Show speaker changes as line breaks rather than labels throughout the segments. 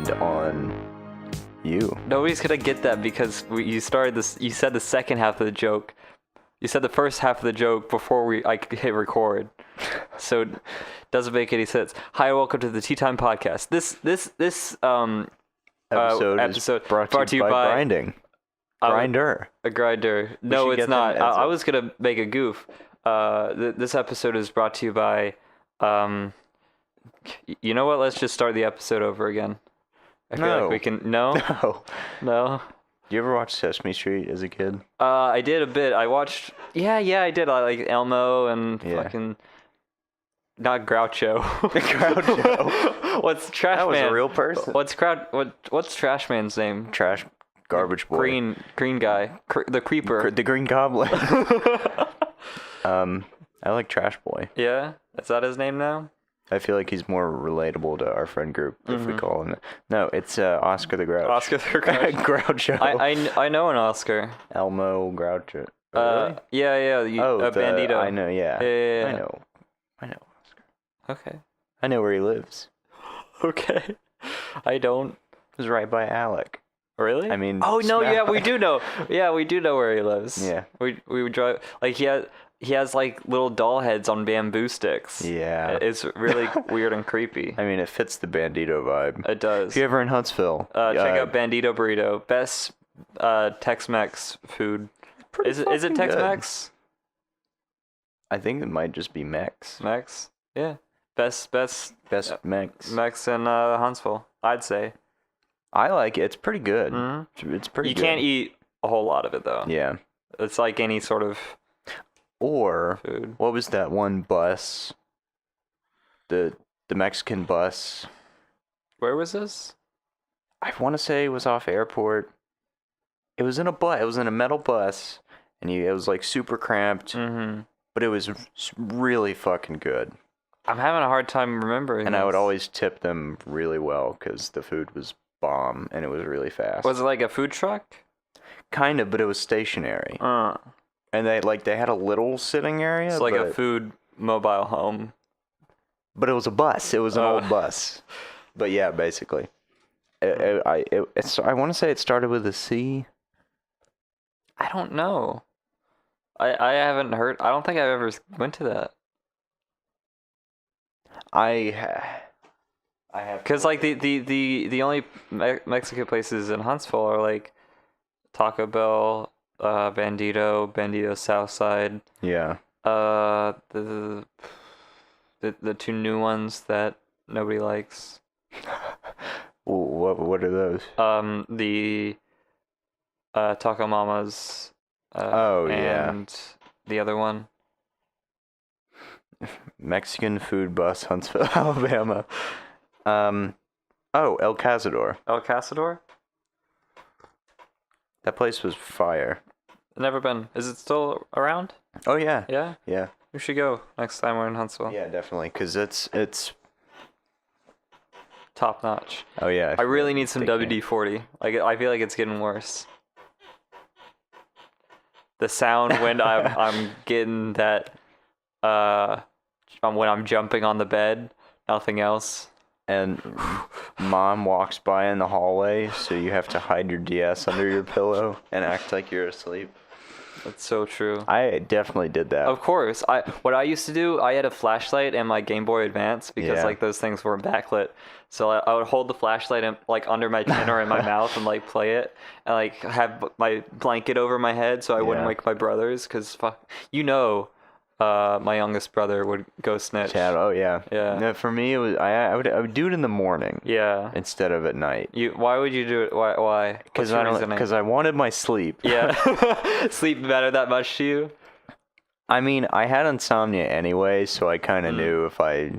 depend on you.
Nobody's gonna get that because you started this. You said the second half of the joke. You said the first half of the joke before I hit record, so it doesn't make any sense. Hi, welcome to the Tea Time Podcast. This
episode is brought to you by grinding. Grinder.
A grinder. No, it's not. I was gonna make a goof. This episode is brought to you by. You know what? Let's just start the episode over again. I feel like we can. No.
You ever watch Sesame Street as a kid?
I did a bit. I watched. Yeah, I did. I like Elmo and fucking. Not Groucho.
Groucho.
What's Trash Man?
That was a real person.
What's Trash Man's name?
Garbage boy.
Green guy. The creeper.
The Green Goblin. I like Trash Boy.
Yeah, is that his name now?
I feel like he's more relatable to our friend group if we call him. No, it's Oscar the Grouch.
Oscar the Grouch.
Groucho.
I know an Oscar.
Elmo Groucho.
Really? Yeah. Bandito.
I know. Yeah.
Yeah.
I know Oscar.
Okay.
I know where he lives.
Okay. I don't.
It was right by Alec.
Really?
I mean.
Oh no! Yeah, we do know. Yeah, we do know where he lives.
Yeah.
We would drive like he has like little doll heads on bamboo sticks.
Yeah.
It's really weird and creepy.
I mean, it fits the Bandito vibe.
It does.
If you're ever in Huntsville,
check out Bandito Burrito. Best Tex-Mex food. Is it Tex-Mex?
I think it might just be Mex.
Mex? Yeah. Best
Mex.
Mex in Huntsville, I'd say.
I like it. It's pretty good.
Mm-hmm.
It's pretty good.
You can't eat a whole lot of it, though.
Yeah.
It's like any sort of
Or,
food.
What was that one bus? The Mexican bus.
Where was this?
I want to say it was off airport. It was in a bus. It was in a metal bus. And it was like super cramped.
Mm-hmm.
But it was really fucking good.
I'm having a hard time remembering.
And I would always tip them really well because the food was bomb and it was really fast.
Was it like a food truck?
Kind of, but it was stationary. And they had a little sitting area.
It's like a food mobile home.
But it was a bus. It was an old bus. But yeah, basically. I want to say it started with a C.
I don't know. I haven't heard. I don't think I've ever went to that.
I have.
Because like the only Mexican places in Huntsville are like Taco Bell, Bandito Southside.
Yeah.
The two new ones that nobody likes.
What are those?
The Taco Mama's. And the other one.
Mexican food bus, Huntsville, Alabama. El Cazador.
El Cazador?
That place was fire.
Never been. Is it still around?
Oh yeah.
Yeah?
Yeah.
We should go next time we're in Huntsville.
Yeah, definitely, because it's
top notch.
Oh yeah.
I really need some WD-40. Like I feel like it's getting worse. The sound when I'm getting that when I'm jumping on the bed, nothing else.
And mom walks by in the hallway, so you have to hide your DS under your pillow and act like you're asleep.
That's so true.
I definitely did that.
Of course. What I used to do, I had a flashlight and my Game Boy Advance because like those things were backlit. So I would hold the flashlight like under my chin or in my mouth and like play it and like have my blanket over my head so I wouldn't wake my brothers because my youngest brother would go snitch.
Chad, oh yeah.
Yeah.
No, for me, it was I would do it in the morning.
Yeah.
Instead of at night.
Why would you do it? Why?
Because I wanted my sleep.
Yeah. Sleep mattered that much to you?
I mean, I had insomnia anyway, so I kind of knew if I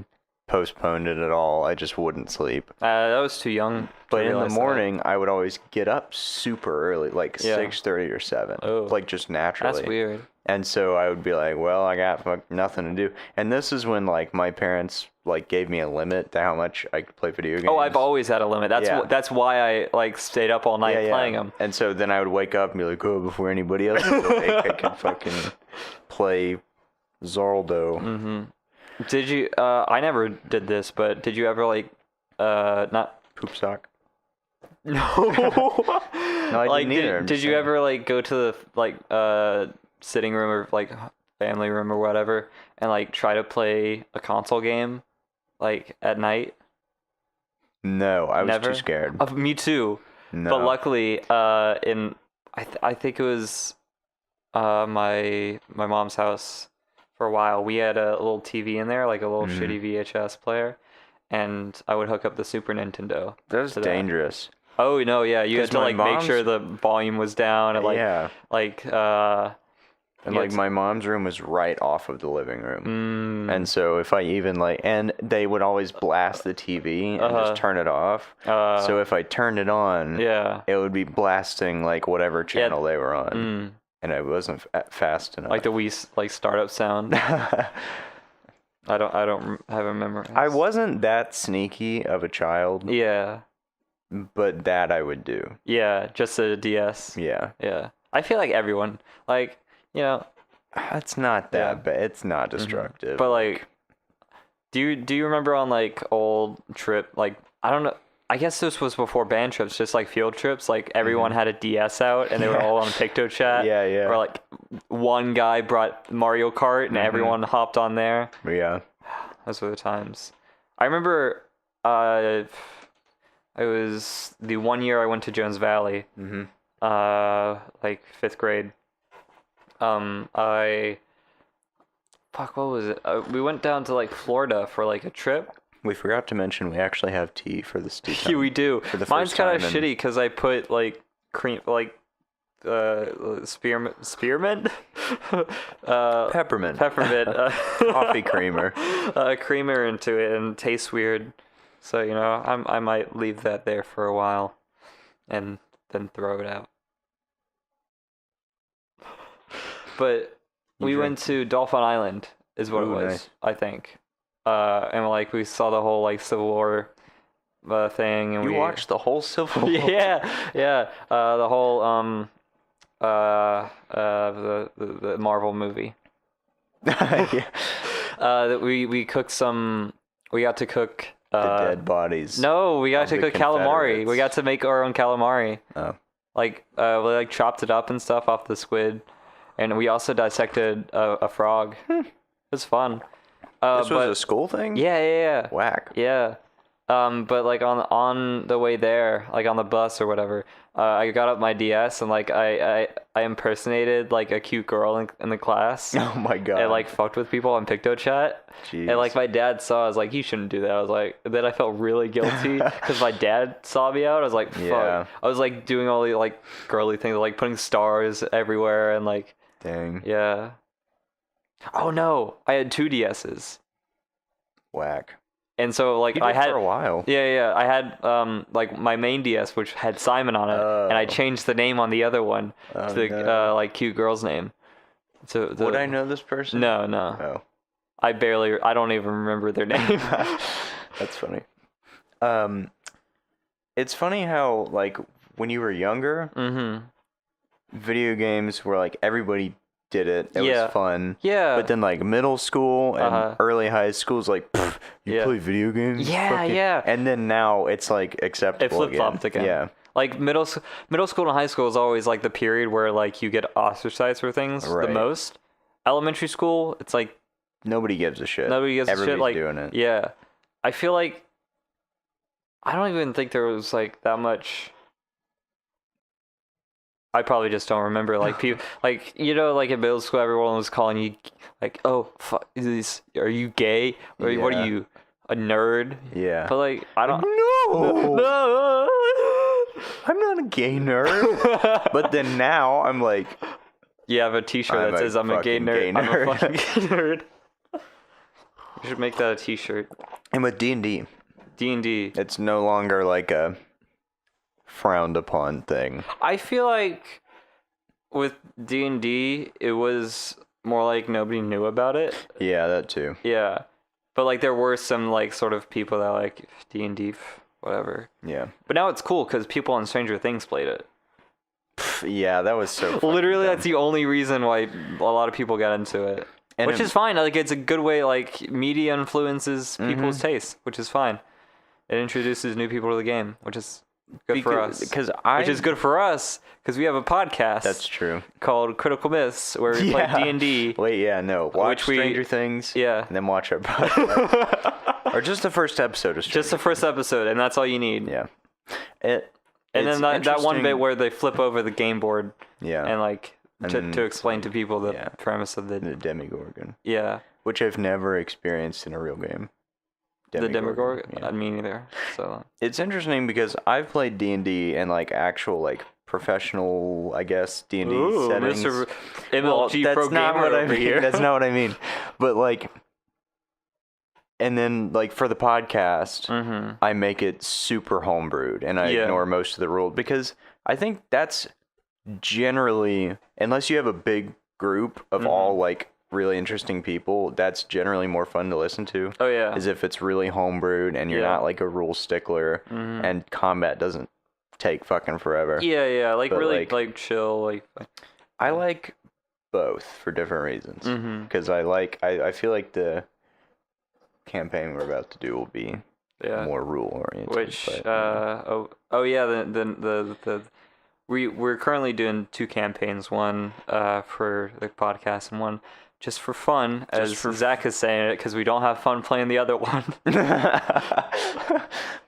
postponed it at all, I just wouldn't sleep.
That was too young.
But in the morning, I would always get up super early, like 6:30 or 7, like just naturally.
That's weird.
And so I would be like, well, I got nothing to do. And this is when like my parents like gave me a limit to how much I could play video games.
Oh, I've always had a limit. That's why I like stayed up all night playing them.
And so then I would wake up and be like, oh, before anybody else is awake, I can fucking play Zorldo.
Mm-hmm. Did you? I never did this, but did you ever like, not
poop sock?
No.
No, I
Like,
didn't either. I'm
did
just
you
saying.
ever like go to the like sitting room or like family room or whatever and like try to play a console game like at night?
No, I was
Never?
too scared.
Me too.
No.
But luckily, I think it was my mom's house for a while. We had a little TV in there, like a little shitty VHS player, and I would hook up the Super Nintendo.
That's
to that.
dangerous.
Oh no, yeah, you had
'Cause
to
my
like make sure
mom's-
the volume was down and like
Yeah.
like
And
you
like
had
my mom's room was right off of the living room.
Mm.
And so if I even like, and they would always blast the TV and just turn it off. So if I turned it on,
yeah,
it would be blasting like whatever channel they were on. And I wasn't fast enough.
like the Wii like startup sound. I don't have a memory.
I wasn't that sneaky of a child,
Yeah,
but that I would do.
yeah, just a DS.
Yeah.
Yeah, I feel like everyone like
It's not that bad. It's not destructive.
But like, do you remember on like old trip like I don't know. I guess this was before band trips, just like field trips. Like everyone had a DS out, and they were all on PictoChat.
Yeah, yeah.
Or like one guy brought Mario Kart, and everyone hopped on there.
Yeah.
Those were the times. I remember, it was the one year I went to Jones Valley. Like 5th grade. What was it? We went down to like Florida for like a trip.
We forgot to mention we actually have tea for this tea time.
Yeah, we do.
For the
Mine's
first
kind of
time
shitty because I put like cream, like spearmint,
Peppermint.
peppermint,
Coffee creamer.
creamer into it, and it tastes weird. So I might leave that there for a while, and then throw it out. But we went to Dolphin Island, is what it
Ooh,
was,
nice.
I think. And like we saw the whole like Civil War thing, and
You
we
watched the whole Civil War?
yeah. The whole the Marvel movie.
Yeah.
That we cooked some. We got to cook.
The dead bodies.
No, we got
of
to
the
cook calamari. We
Confederates.
got to make our own calamari.
Oh.
Like we like chopped it up and stuff off the squid, and we also dissected a frog. It was fun.
This was a school thing?
Yeah.
Whack.
Yeah. But like on the way there, like on the bus or whatever, I got up my DS and like I impersonated like a cute girl in the class.
Oh my god.
And like fucked with people on PictoChat.
Jeez.
And like my dad saw, I was like, you shouldn't do that. I was like, then I felt really guilty because my dad saw me out. I was like, fuck.
Yeah.
I was like doing all the like girly things, like putting stars everywhere and like,
Dang.
yeah. Oh no, I had 2 DSs.
Whack.
And so like
You
I
did
had
for a while.
Yeah, I had like my main DS which had Simon on it, and I changed the name on the other one to the
no.
like cute girl's name. So
Would I know this person?
No.
Oh.
I don't even remember their name.
That's funny. It's funny how like when you were younger, video games were like everybody did it. It was fun.
Yeah.
But then like middle school and early high school is like, you play video games?
Yeah,
Fucking-"
yeah.
And then now it's like acceptable.
It flip-flopped again.
Yeah.
Like middle school and high school is always like the period where like you get ostracized for things the
Right.
most. Elementary school, it's like
Nobody gives a shit.
nobody gives a shit.
Everybody's
Like
doing it.
yeah, I feel like I don't even think there was like that much. I probably just don't remember. Like people, like like in middle school, everyone was calling you like, "Oh, fuck, are you gay? Or what are
Yeah.
you, a nerd?"
Yeah.
But like, I don't.
No.
No.
I'm not a gay nerd. But then now I'm like,
You have a T-shirt
I'm
that
a
says "I'm a gay
fucking
nerd."
gay
I'm a
nerd.
fucking gay nerd. We should make that a T-shirt.
and with D&D,
D&D.
it's no longer like a frowned upon thing.
I feel like with D&D, it was more like nobody knew about it.
Yeah, that too.
Yeah. But like there were some like sort of people that like D&D, whatever.
Yeah.
But now it's cool because people on Stranger Things played it.
Yeah, that was so fucking
Literally,
dumb.
that's the only reason why a lot of people got into it.
And
Which
it-
is fine. Like it's a good way. Like media influences people's tastes, which is fine. It introduces new people to the game, which is Good for us. Which is good for us because we have a podcast.
That's true.
Called Critical Myths, where we play D&D.
Wait, yeah, no. Watch Stranger Things.
Yeah.
And then watch our podcast. Or just the first episode of Stranger
Just the first episode, and that's all you need.
Yeah.
And then that one bit where they flip over the game board.
Yeah.
And like to explain to people the premise of the
Demogorgon.
Yeah.
Which I've never experienced in a real game.
The Demogorgon?
Yeah.
Me neither. So
it's interesting because I've played D&D and like actual like professional, I guess, D&D settings.
Mr. MLG
that's
pro
not
gamer
what I
over
mean.
here.
That's not what I mean. But like, and then like for the podcast, I make it super homebrewed and I ignore most of the rules because I think that's generally, unless you have a big group of all like really interesting people, that's generally more fun to listen to.
Oh yeah.
Is if it's really homebrewed and you're not like a rule stickler and combat doesn't take fucking forever.
Yeah, like but really like chill. Like
I like both for different reasons because I feel like the campaign we're about to do will be more rule oriented.
Which we're currently doing 2 campaigns, one for the podcast and one just for fun, as Zach is saying it, because we don't have fun playing the other one.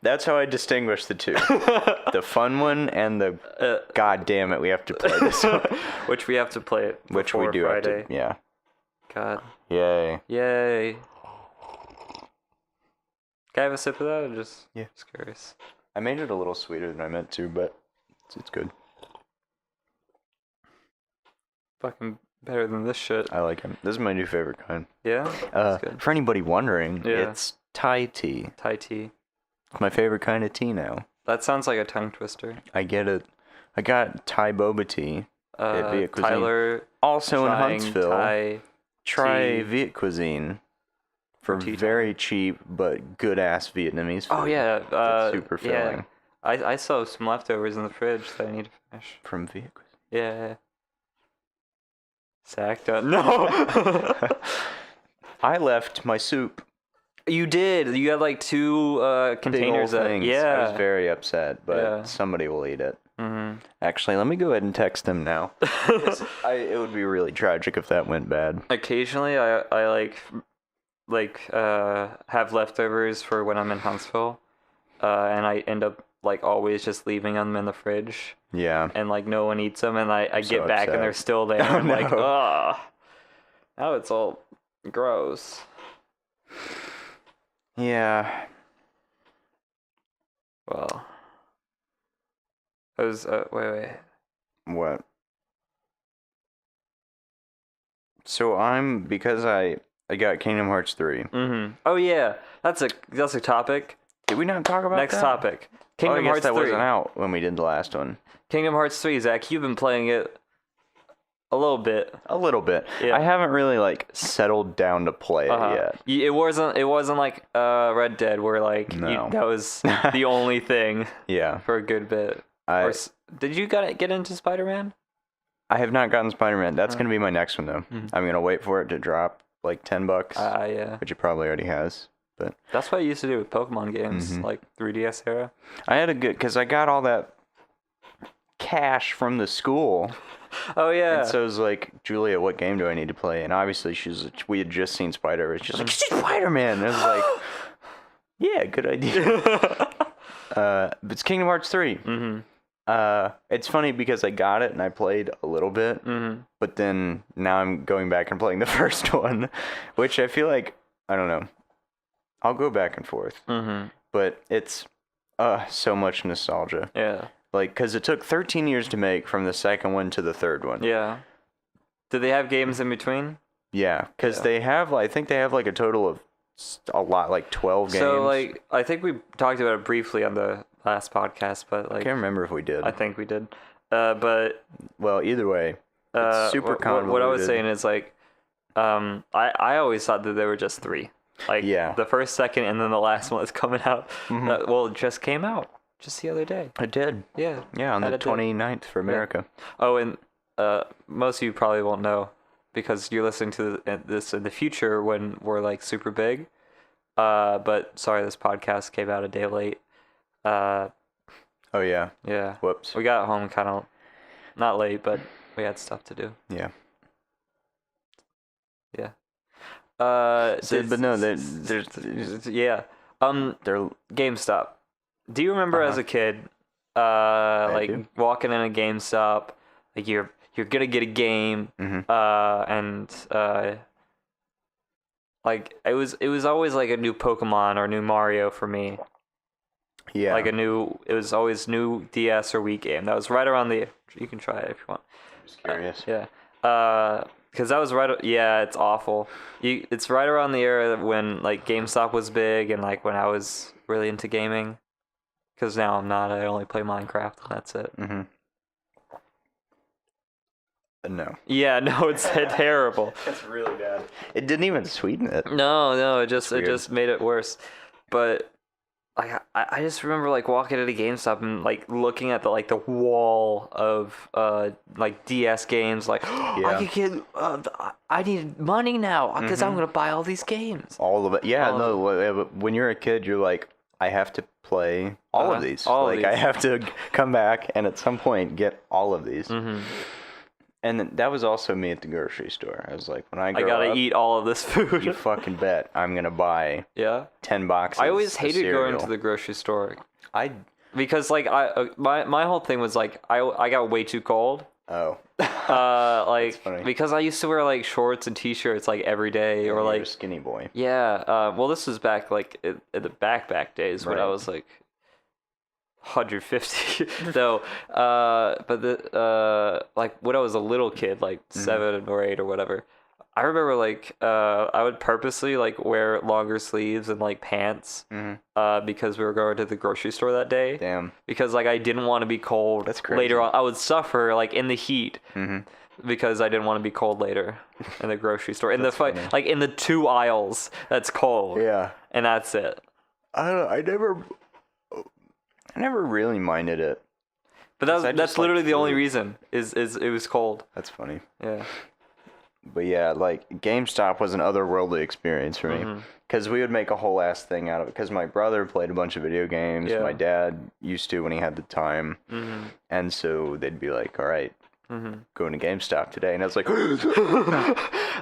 That's how I distinguish the two. The fun one and the God damn it, we have to play this one.
Which we have to play it before
Which we do
Friday.
have to, yeah.
God.
Yay.
Can I have a sip of that? Or just curious.
I made it a little sweeter than I meant to, but it's good.
Fucking better than this shit.
I like him. This is my new favorite kind.
Yeah? That's good.
For anybody wondering, it's Thai tea.
Thai tea.
It's my favorite kind of tea now.
That sounds like a tongue twister.
I get it. I got Thai boba tea at Viet Cuisine.
Tyler,
also in Huntsville. Try
tea.
Viet Cuisine for very cheap but good ass Vietnamese food.
Oh yeah,
it's super filling.
Yeah. I still have some leftovers in the fridge that I need to finish.
From Viet Cuisine.
Yeah. Zach, no.
I left my soup.
You did. You had like 2 containers.
Things.
Yeah.
I was very upset, but somebody will eat it. Actually, let me go ahead and text them now. It would be really tragic if that went bad.
Occasionally, I have leftovers for when I'm in Huntsville, and I end up like always just leaving them in the fridge.
Yeah.
And like no one eats them, and I get back and they're still there. I'm like, ugh. Now it's all gross.
Yeah.
Well. I was wait.
What? So because I got Kingdom Hearts 3.
Oh yeah, that's a topic.
Did we not talk about
Next topic? Kingdom Hearts 3.
Wasn't out when we did the last one.
Kingdom Hearts 3, Zach, you've been playing it a little bit.
A little bit. Yeah. I haven't really like settled down to play it yet.
It wasn't like Red Dead where like that was the only thing.
Yeah.
For a good bit. Did you get into Spider-Man?
I have not gotten Spider-Man. That's gonna be my next one though. I'm gonna wait for it to drop like $10.
Yeah.
Which it probably already has. But
that's what I used to do with Pokemon games, like 3DS era.
I had because I got all that cash from the school.
Oh yeah.
And so it was like, Julia, what game do I need to play? And obviously we had just seen Spider-Man. She's like, Spider-Man. And I was like, yeah, good idea. But it's Kingdom Hearts 3. It's funny because I got it and I played a little bit, but then now I'm going back and playing the first one, which I feel like, I don't know. I'll go back and forth, but it's so much nostalgia.
Yeah.
Like, because it took 13 years to make from the second one to the third one.
Yeah. Did they have games in between?
Yeah, because I think they have like a total of a lot, like 12 games.
So, like, I think we talked about it briefly on the last podcast, but like...
I can't remember if we did.
I think we did. But...
Well, either way, it's super convoluted.
What I was saying is, like, I always thought that there were just 3. Like, the first, second, and then the last one that's coming out. It just came out. Just the other day.
It did.
Yeah.
Yeah, on the 29th for America.
Yeah. Oh, and most of you probably won't know because you're listening to this in the future when we're like super big. But sorry, this podcast came out a day late.
Oh yeah.
Yeah.
Whoops.
We got home kind of not late, but we had stuff to do.
Yeah.
Yeah.
But no, there's
yeah.
they're
GameStop. Do you remember as a kid, like
do.
walking in a GameStop, like you're gonna get a game, and like it was always like a new Pokemon or new Mario for me.
Yeah.
Like it was always new DS or Wii game. That was right around the. You can try it if you want.
Just curious.
Yeah. Because that was right. Yeah, it's awful. It's right around the era when like GameStop was big and like when I was really into gaming. Because now I'm not. I only play Minecraft and that's it.
Mm-hmm. No.
Yeah, no, it's terrible.
It's really bad. It didn't even sweeten it.
No, it just made it worse. But I just remember like walking into GameStop and like looking at the wall of like DS games, like I could get I need money now because I'm gonna buy all these games.
All of it. Yeah, when you're a kid, you're like, I have to play all of these. I have to come back and at some point get all of these.
Mm-hmm.
And that was also me at the grocery store. I was like, when I
gotta eat all of this food.
You fucking bet I'm gonna buy 10 boxes.
I always hated
cereal.
going to the grocery store.
Because
like my whole thing was like I got way too cold.
Oh.
Like because I used to wear like shorts and t-shirts like every day or like
a skinny boy.
Yeah. Well, this was back like in the back days when I was like 150 though. But like when I was a little kid, like 7 or 8 or whatever, I remember like I would purposely like wear longer sleeves and like pants because we were going to the grocery store that day.
Damn.
Because like I didn't want to be cold.
That's crazy.
Later on. I would suffer like in the heat because I didn't want to be cold later in the grocery store. In the like in the 2 aisles that's cold.
Yeah.
And that's it.
I never really minded it.
But that's literally the only reason is it was cold.
That's funny.
Yeah.
But yeah, like GameStop was an otherworldly experience for me because we would make a whole ass thing out of it. Because my brother played a bunch of video games.
Yeah.
My dad used to when he had the time, and so they'd be like, "All right, going to GameStop today," and I was like,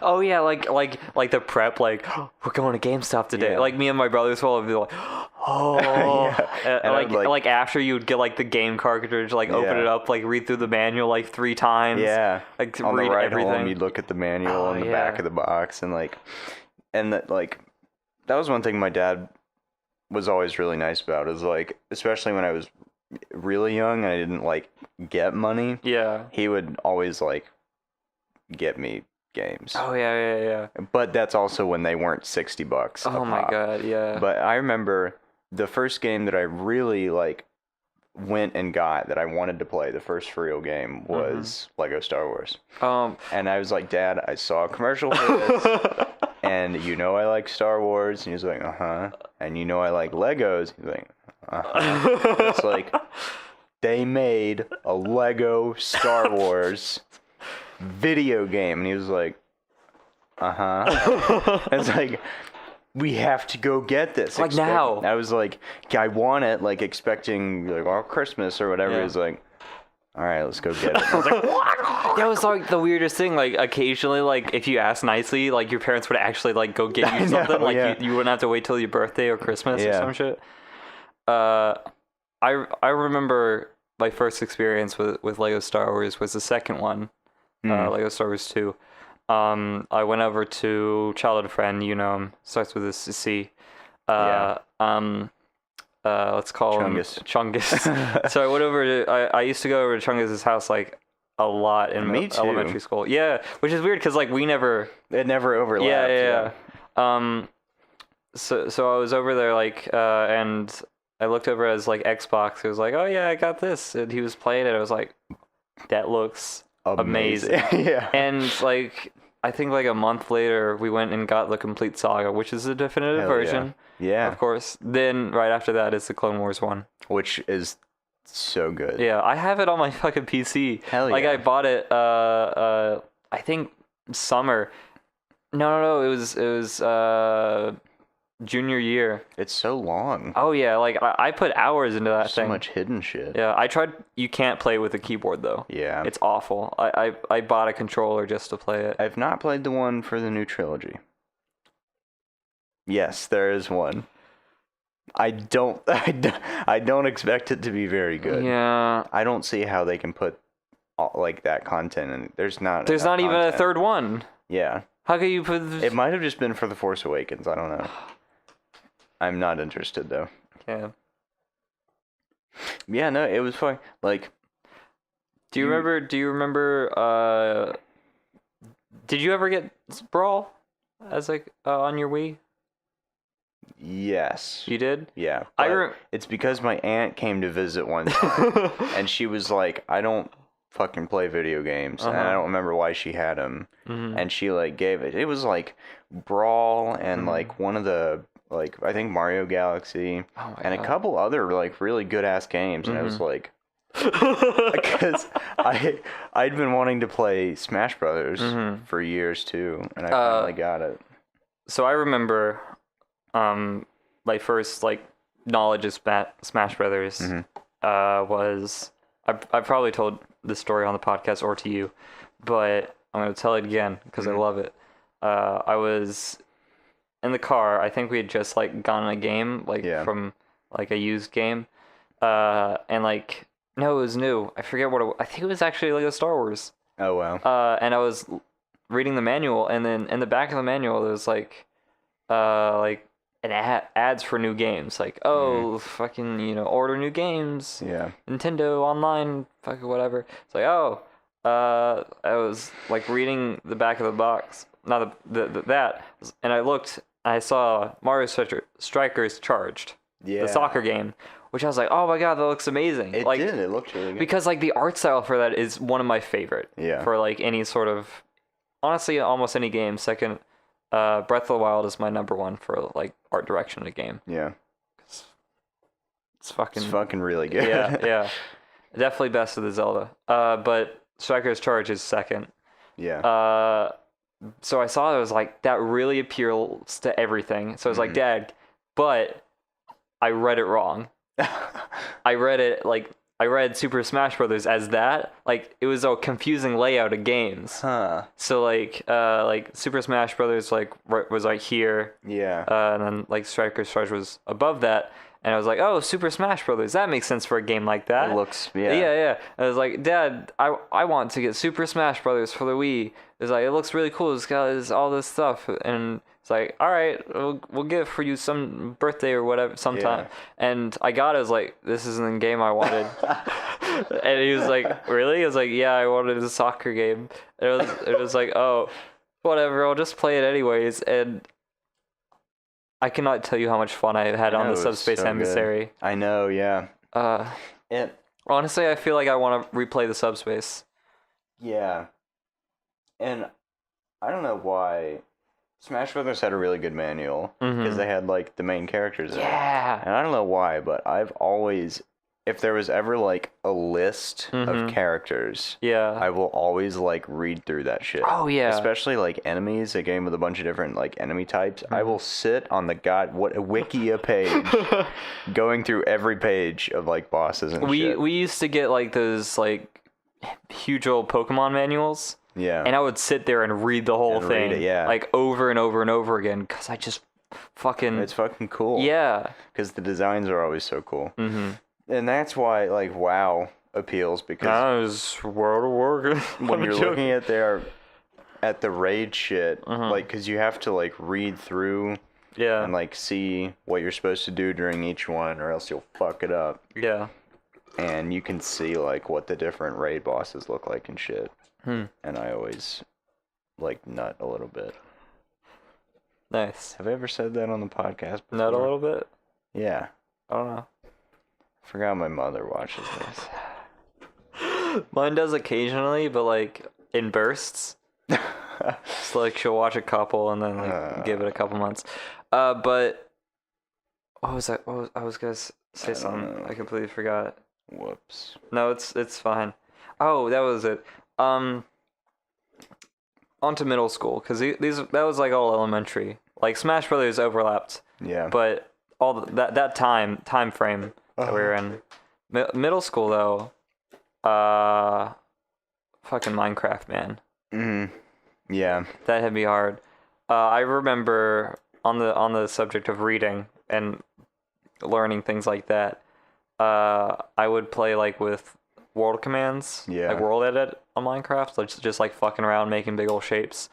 "Oh yeah, like the prep, like we're going to GameStop today."
Yeah.
Like me and my brothers will be like, "Oh," like after you would get like the game cartridge, like open it up, like read through the manual like 3 times.
Yeah,
like
on
read
the ride
everything.
home, you'd look at the manual on the back of the box, and that was one thing my dad was always really nice about. Is like, especially when I was really young and I didn't like get money.
Yeah,
he would always like get me games.
Oh yeah.
But that's also when they weren't $60.
Oh my god, yeah.
But I remember the first game that I really like went and got that I wanted to play, the first for real game was Lego Star Wars. And I was like, Dad, I saw a commercial for this, and I like Star Wars, and he's like, and I like Legos. He's like, It's like they made a Lego Star Wars video game, and he was like, It's like, we have to go get this.
Like now.
I was like, I want it, like expecting like Christmas or whatever.
Yeah.
He's like, all right, let's go get it. I was like, what?
That was like the weirdest thing. Like occasionally, like if you asked nicely, like your parents would actually like go get you something. You wouldn't have to wait till your birthday or Christmas or some shit. I remember my first experience with Lego Star Wars was the second one, Lego Star Wars 2. I went over to childhood friend, him, starts with a C. Let's call him Chungus. So I went over to, I used to go over to Chungus's house like a lot in elementary school. Yeah, which is weird because like
it never overlapped.
Yeah. So I was over there like, and I looked over at his like Xbox. He was like, "Oh yeah, I got this," and he was playing it. I was like, "That looks amazing."
Yeah.
And like, I think like a month later, we went and got the complete saga, which is the definitive version.
Yeah.
Of course. Then right after that is the Clone Wars one,
which is so good.
Yeah, I have it on my fucking PC.
Hell yeah.
Like I bought it. I think summer. No. It was junior year.
It's so long.
Oh yeah, like I put hours into that
So
thing.
much hidden shit.
Yeah, I tried. You can't play with a keyboard though.
Yeah.
It's awful. I bought a controller just to play it.
I've not played the one for the new trilogy. Yes, there is one. I don't expect it to be very good.
Yeah.
I don't see how they can put like that content in. There's not
even a third one.
Yeah.
How could you put
It might have just been for The Force Awakens. I don't know. I'm not interested though.
Yeah.
Yeah, no, it was fun. Like,
Do you remember did you ever get Brawl as like on your Wii?
yes.
You did?
Yeah.
I
it's because my aunt came to visit one time and she was like, I don't fucking play video games, and I don't remember why she had them. And she like gave it was like Brawl and like one of the like I think Mario Galaxy and a couple other like really good ass games, and I was like, because I'd been wanting to play Smash Brothers for years too, and I finally got it.
So I remember my first like knowledge of Smash Brothers was I probably told this story on the podcast or to you, but I'm gonna tell it again because I love it. I was in the car. I think we had just like gotten a game from like a used game, and like no, it was new. I forget what I think it was actually like a Star Wars.
Oh wow.
And I was reading the manual, and then in the back of the manual there was like an ads for new games, like fucking order new games.
Yeah.
Nintendo Online, fucking whatever. It's like I was like reading the back of the box, not that, and I looked, and I saw Mario Strikers Charged, the soccer game, which I was like, oh my god, that looks amazing.
It
like,
did. It looked really good.
because like the art style for that is one of my favorite.
Yeah.
For like any sort of, honestly, almost any game. Second, Breath of the Wild is my number one for like art direction in a game.
Yeah.
It's fucking
really good.
yeah. Definitely best of the Zelda. But Striker's Charge is second.
Yeah.
So I saw it was like that really appeals to everything. So I was like, Dad, but I read it wrong. I read Super Smash Brothers as that. Like it was a confusing layout of games.
Huh.
So like Super Smash Brothers was like here.
Yeah.
And then like Striker's Charge was above that. And I was like, oh, Super Smash Brothers, that makes sense for a game like that.
It looks, yeah.
Yeah. I was like, Dad, I want to get Super Smash Brothers for the Wii. It's like, it looks really cool. It's got all this stuff. And it's like, all right, we'll get it for you some birthday or whatever sometime. Yeah. And I got it. I was like, this isn't the game I wanted. And he was like, really? I was like, yeah, I wanted a soccer game. And it was like, oh, whatever, I'll just play it anyways. And I cannot tell you how much fun I had on the Subspace Emissary.
Good. I know, yeah.
Honestly, I feel like I want to replay the Subspace.
Yeah. And I don't know why Smash Brothers had a really good manual because they had like the main characters in it.
Yeah.
And I don't know why, but I've always, if there was ever like a list of characters, I will always like read through that shit.
Oh yeah.
Especially like enemies, a game with a bunch of different like enemy types. I will sit on the Wikia page, going through every page of like bosses and shit.
We used to get like those like huge old Pokemon manuals.
Yeah.
And I would sit there and read the whole thing, like over and over and over again, because I just fucking.
It's fucking cool.
Yeah.
Because the designs are always so cool. And that's why, like, WoW appeals, because...
That was World of Warcraft.
When you're looking at the raid shit, like, because you have to, like, read through and, like, see what you're supposed to do during each one, or else you'll fuck it up.
Yeah.
And you can see, like, what the different raid bosses look like and shit. And I always, like, nut a little bit.
Nice.
Have I ever said that on the podcast before?
Nut a little bit?
Yeah.
I don't know.
I forgot my mother watches this.
Mine does occasionally, but like in bursts. So like she'll watch a couple and then like give it a couple months. But what was that? I was gonna say something. I completely forgot.
Whoops.
No, it's fine. Oh, that was it. Onto middle school, because that was like all elementary. Like Smash Brothers overlapped.
Yeah.
But all that time frame that we were in. Middle school though, fucking Minecraft, man.
Yeah.
That hit me hard. I remember on the subject of reading and learning things like that. I would play like with world commands, like world edit on Minecraft, like just like fucking around making big old shapes.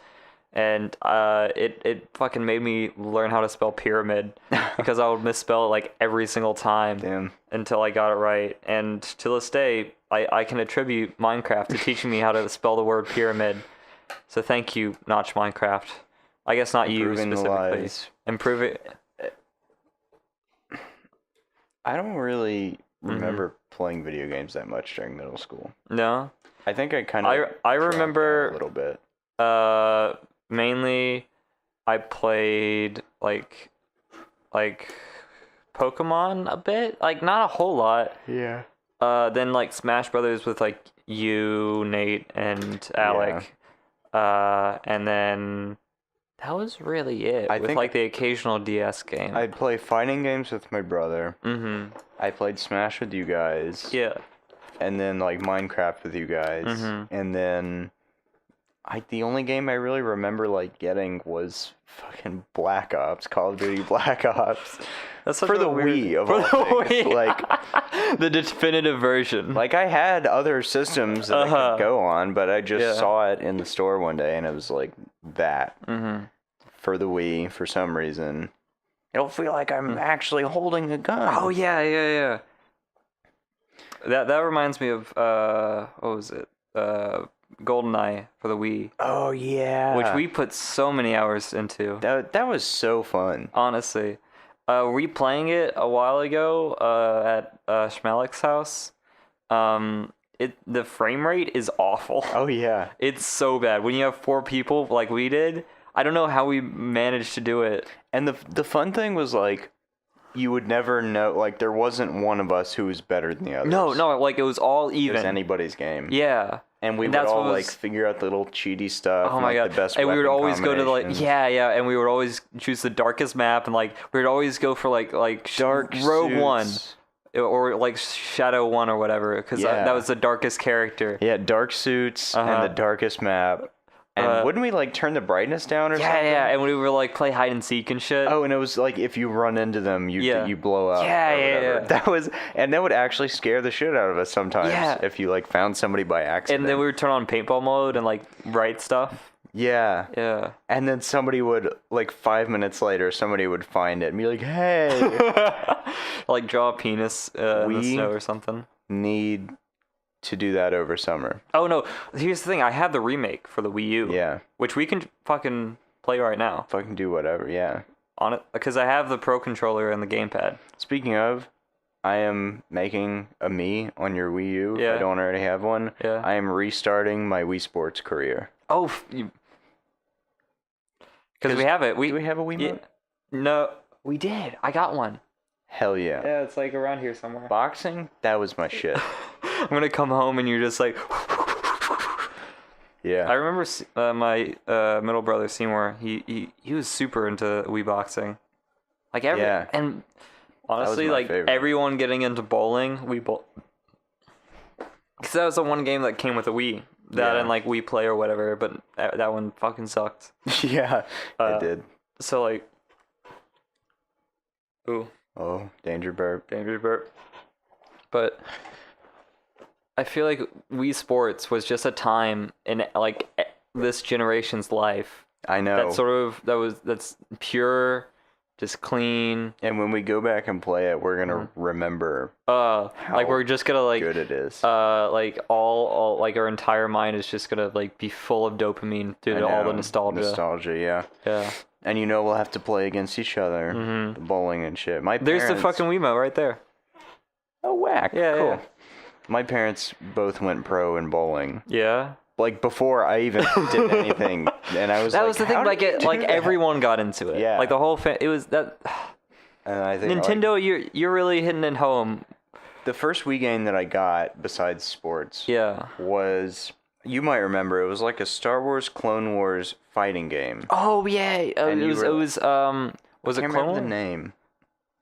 And it fucking made me learn how to spell pyramid because I would misspell it like every single time until I got it right. And to this day, I can attribute Minecraft to teaching me how to spell the word pyramid. So thank you, Notch Minecraft. I guess not
Improving
you specifically. Improve it.
I don't really remember playing video games that much during middle school.
No?
I think I kind of
I remember
a little bit.
Mainly I played like Pokemon a bit, like not a whole lot.
Yeah.
Then like Smash Brothers with like you, Nate, and Alec. And then that was really it. With like the occasional DS game.
I'd play fighting games with my brother. I played Smash with you guys.
Yeah.
And then like Minecraft with you guys. And then the only game I really remember like getting was fucking Black Ops, Call of Duty Black Ops.
That's
for the Wii of all things. Like
the definitive version.
Like I had other systems that I could go on, but I just saw it in the store one day and it was like that. For the Wii for some reason. It'll feel like I'm actually holding a gun.
Oh yeah. That reminds me of what was it? GoldenEye for the Wii.
Oh yeah.
Which we put so many hours into.
That was so fun.
Honestly. Replaying it a while ago at Schmelik's house. The frame rate is awful.
Oh yeah.
It's so bad. When you have 4 people like we did, I don't know how we managed to do it.
And the fun thing was like you would never know, like there wasn't one of us who was better than the others.
No, like it was all even.
It was anybody's game.
Yeah.
And we would all like figure out the little cheaty stuff.
Oh my god!
The best
and we would always go to like and we would always choose the darkest map and like we would always go for like
Dark
Rogue
suits.
One or like Shadow 1 or whatever because that was the darkest character.
Yeah, dark suits and the darkest map. And wouldn't we like turn the brightness down or something?
Yeah, and we would like play hide and seek and shit.
Oh, and it was like if you run into them, you blow up.
Yeah.
That would actually scare the shit out of us sometimes if you like found somebody by accident.
And then we would turn on paintball mode and like write stuff.
Yeah.
Yeah.
And then somebody would like 5 minutes later, somebody would find it and be like, "Hey,"
like draw a penis in the snow or something.
Need to do that over summer.
Oh no, here's the thing, I have the remake for the Wii U.
Yeah.
Which we can fucking play right now.
Fucking do whatever, yeah.
On it, because I have the Pro Controller and the gamepad.
Speaking of, I am making a Mii on your Wii U. If I don't already have one.
Yeah.
I am restarting my Wii Sports career.
Oh, because we have it.
Do we have a Wii mode?
No, we did. I got one.
Hell yeah.
Yeah, it's like around here somewhere.
Boxing? That was my shit.
I'm gonna come home and you're just like.
Yeah.
I remember my middle brother Seymour. He was super into Wii boxing. Like and honestly, like
favorite.
Everyone getting into bowling, because that was the one game that came with a Wii. That and like Wii Play or whatever, but that one fucking sucked.
Yeah, it did.
So like, ooh.
Oh, danger burp.
But I feel like Wii Sports was just a time in like this generation's life.
I know.
That's pure, just clean.
And when we go back and play it, we're gonna remember.
Like we're just gonna like
good it is.
Like all like our entire mind is just gonna like be full of dopamine due to all the nostalgia.
Nostalgia, yeah.
Yeah.
And we'll have to play against each other, bowling and shit.
There's the fucking Wiimote right there.
Oh, whack.
Yeah,
cool.
yeah.
My parents both went pro in bowling.
Yeah.
Like before I even did anything, and I was
that
like,
was the thing. Like everyone got into it.
Yeah.
Like the whole it was that.
And I think
Nintendo, you're really hitting it home.
The first Wii game that I got besides sports,
yeah,
was You might remember it was like a Star Wars Clone Wars fighting game.
Oh yeah,
And
it was was it
I
Clone
can't remember
Wars?
the name.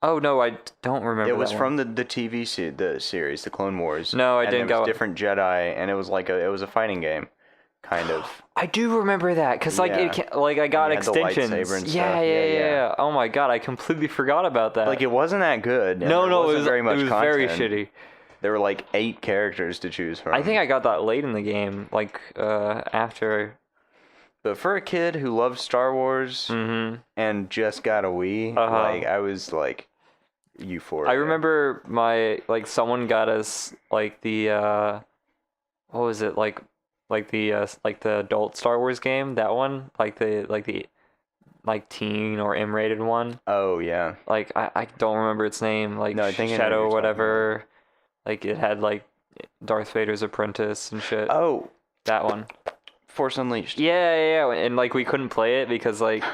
Oh no, I don't remember.
It was
that
from
one.
the the series, the Clone Wars.
No, I
and
didn't
there was
go.
different Jedi, and it was like it was a fighting game, kind of.
I do remember that because like
Yeah.
like I got
you had the
extensions.
lightsaber and
Yeah,
stuff.
yeah,
Yeah,
yeah. Oh my god, I completely forgot about that.
Like it wasn't that good. and
no,
there
no, it
wasn't
was
very much
very
content.
shitty.
There were like 8 characters to choose from.
I think I got that late in the game, like after.
But for a kid who loved Star Wars and just got a Wii, like I was like euphoric.
I remember someone got us like the what was it like the adult Star Wars game, that one, like the teen or M-rated one.
Oh yeah.
Like I don't remember its name, like
No, I think I know what
Shadow
you're
or
talking
whatever. Like it had like Darth Vader's apprentice and shit.
Oh,
That one.
Force Unleashed.
Yeah, and like we couldn't play it because like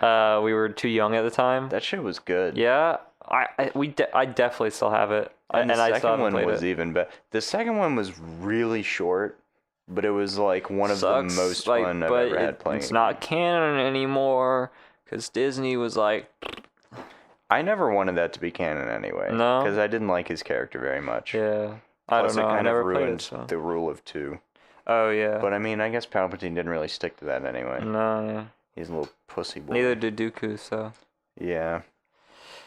we were too young at the time.
That shit was good.
Yeah, I definitely still have it.
And the
I still
second
haven't
one
played
was
it.
even better. The second one was really short, but it was like one of the most fun I've ever had playing.
It's not canon anymore because Disney was like,
I never wanted that to be canon anyway.
No?
Because I didn't like his character very much.
yeah, I
Plus
don't know.
it
I
kind
never
of
played
ruined
it. So.
the rule of 2.
Oh yeah.
But I mean, I guess Palpatine didn't really stick to that anyway.
No, yeah.
He's a little pussy boy.
Neither did Dooku. So.
Yeah.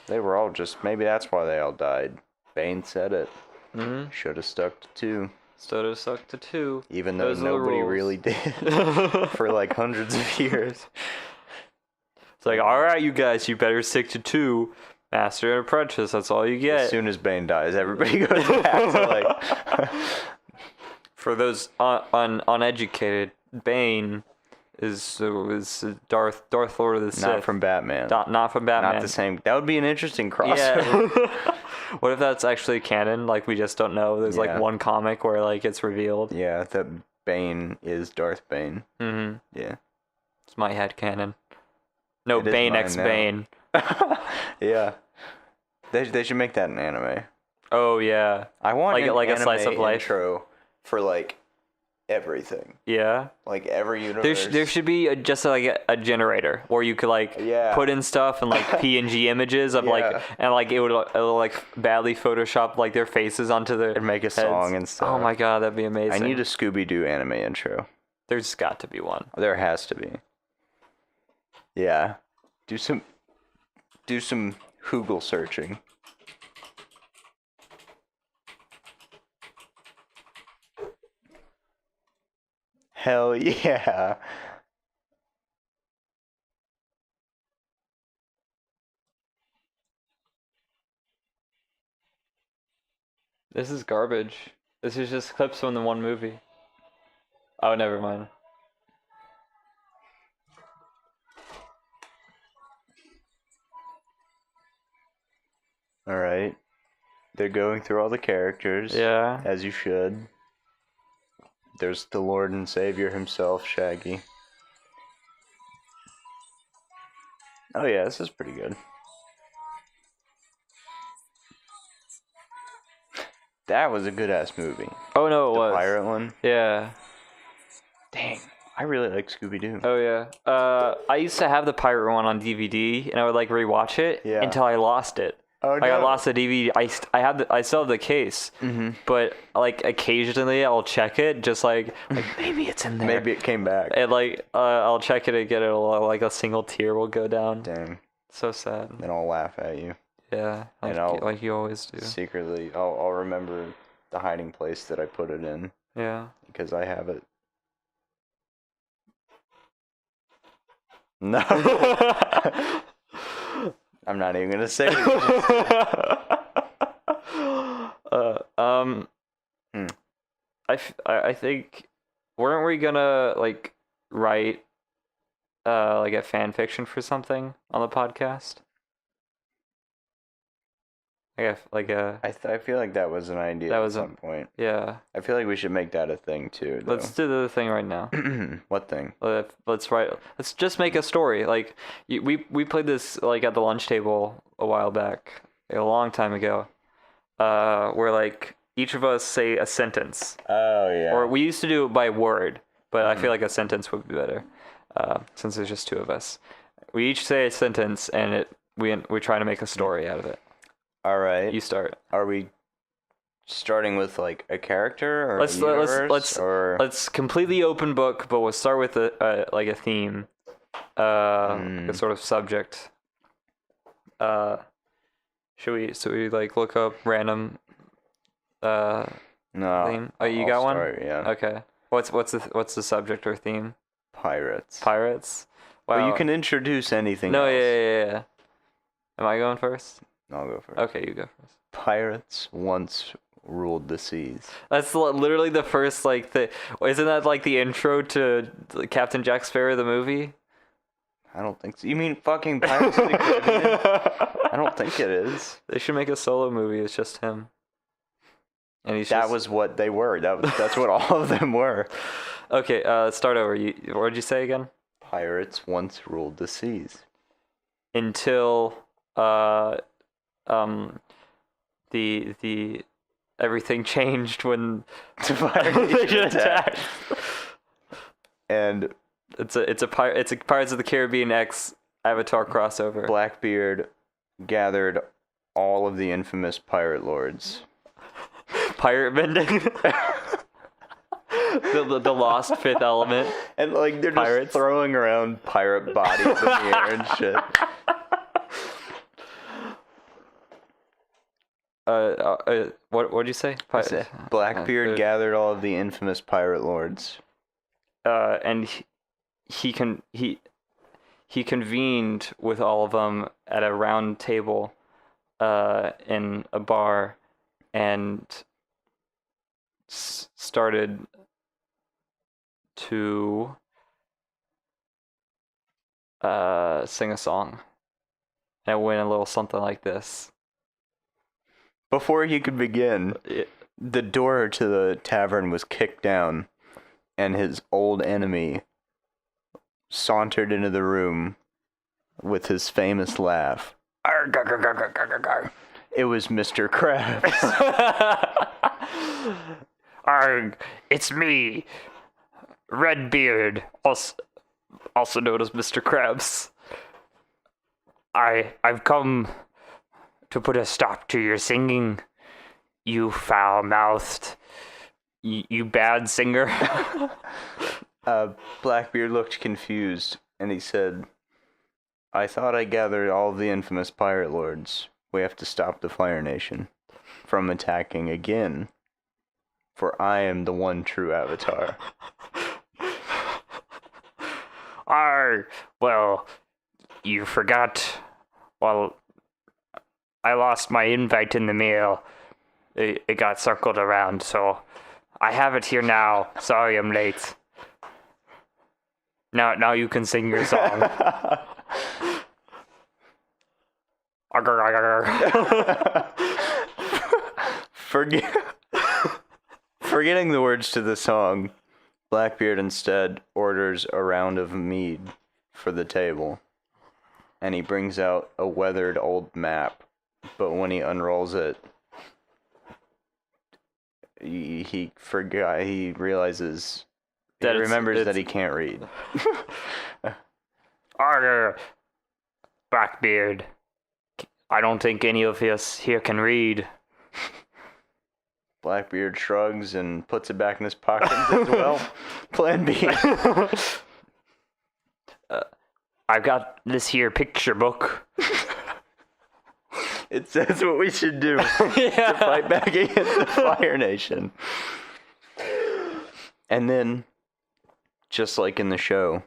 They were all just, maybe that's why they all died. Bane said it.
Mm-hmm.
Should have stuck to 2.
Stodo sucked to 2.
Even though
Those are the
nobody
rules.
really did. For like hundreds of years.
It's like, all right, you guys, you better stick to 2. Master and apprentice, that's all you get.
As soon as Bane dies, everybody goes back to like...
For those uneducated, Bane is Darth Lord of the Sith.
Not from Batman.
Not from Batman.
Not the same. That would be an interesting crossover.
Yeah. What if that's actually canon? Like we just don't know. There's
Yeah.
like one comic where like it's revealed.
Yeah, that Bane is Darth Bane.
Mm-hmm.
Yeah.
It's my head canon. No,
It is
Bane
mine
X
now.
Bane.
Yeah. They should make that an anime.
Oh yeah.
I want
Like-
an
like a
anime
slice of life?
intro for like everything.
Yeah.
Like every universe.
There should be just like a generator where you could like
Yeah.
put in stuff and like PNG images of
Yeah.
like, and like it would like badly Photoshop like their faces onto their
And make a
heads.
song and stuff.
Oh my god, that'd be
I
amazing.
need a Scooby-Doo anime intro.
There's got to be one.
There has to be. Yeah. Do some Google searching. Hell yeah.
This is garbage. This is just clips from the one movie. Oh, never mind.
All right. They're going through all the characters.
Yeah.
As you should. There's the Lord and Savior himself, Shaggy. Oh yeah, this is pretty good. That was a good ass movie.
Oh no, it
The
was.
pirate one.
Yeah.
Dang, I really like Scooby Doo.
Oh yeah. I used to have the pirate one on DVD, and I would like rewatch it
Yeah.
until I lost it.
Oh
Like I lost the DVD. I still have the case, but like occasionally I'll check it, just like maybe it's in there.
Maybe it came back.
And like I'll check it again. It'll like a single tear will go down.
Dang.
So sad.
Then I'll laugh at you.
Yeah. Like,
And I'll-
like you always do.
Secretly, I'll remember the hiding place that I put it in
Yeah.
because I have it. No. I'm not even gonna say it.
I think weren't we gonna like write like a fan fiction for something on the podcast?
I feel like that was an idea
That
at
was
some point.
Yeah.
I feel like we should make that a thing too. Though.
Let's do the thing right now.
What thing?
Let's just make a story. Like we played this like at the lunch table a while back, like, a long time ago. Where like each of us say a sentence.
Oh yeah.
Or we used to do it by word, but I feel like a sentence would be better, since there's just two of us. We each say a sentence, and we try to make a story out of it.
All right.
You start.
Are we starting with like a character or a universe,
let's completely open book, but we'll start with a theme, a sort of subject. Should we like look up random
no
theme? Oh, you
I'll
got
start,
one?
Yeah.
Okay. What's the subject or theme?
Pirates.
Pirates. Wow.
But you can introduce anything
No,
else.
yeah. Am I going first?
I'll go first.
Okay, you go first.
Pirates once ruled the seas.
That's literally the first isn't that like the intro to Captain Jack Sparrow the movie?
I don't think so. You mean fucking Pirates of the Caribbean? I don't think it is.
They should make a solo movie. It's just him. And
that was what they were. That's what all of them were.
Okay, start over. What did you say again?
Pirates once ruled the seas.
Until the everything changed when
the pirates attacked. And
it's a Pirates of the Caribbean X Avatar crossover.
Blackbeard gathered all of the infamous pirate lords.
Pirate bending. the lost fifth element.
And like they're
Pirates.
Just throwing around pirate bodies in the air and shit.
What'd you say?
Blackbeard gathered all of the infamous pirate lords.
And he convened with all of them at a round table in a bar and started to sing a song. And it went a little something like this.
Before he could begin, the door to the tavern was kicked down, and his old enemy sauntered into the room with his famous laugh. Arr, gar, gar, gar, gar, gar, gar, gar. It was Mr. Krabs.
Arg, it's me, Redbeard, also known as Mr. Krabs. I've come to put a stop to your singing, you foul-mouthed, you bad singer.
Blackbeard looked confused, and he said, I thought I gathered all of the infamous pirate lords. We have to stop the Fire Nation from attacking again, for I am the one true Avatar.
Well, you forgot. Well, I lost my invite in the mail. It got circled around, so I have it here now. Sorry I'm late. Now you can sing your song.
Forgetting the words to the song, Blackbeard instead orders a round of mead for the table, and he brings out a weathered old map, but when he unrolls it, he remembers that he can't read.
Arr, Blackbeard, I don't think any of us here can read.
Blackbeard shrugs and puts it back in his pocket and says, well, plan B.
I've got this here picture book.
It says what we should do to fight back against the Fire Nation. And then, just like in the show,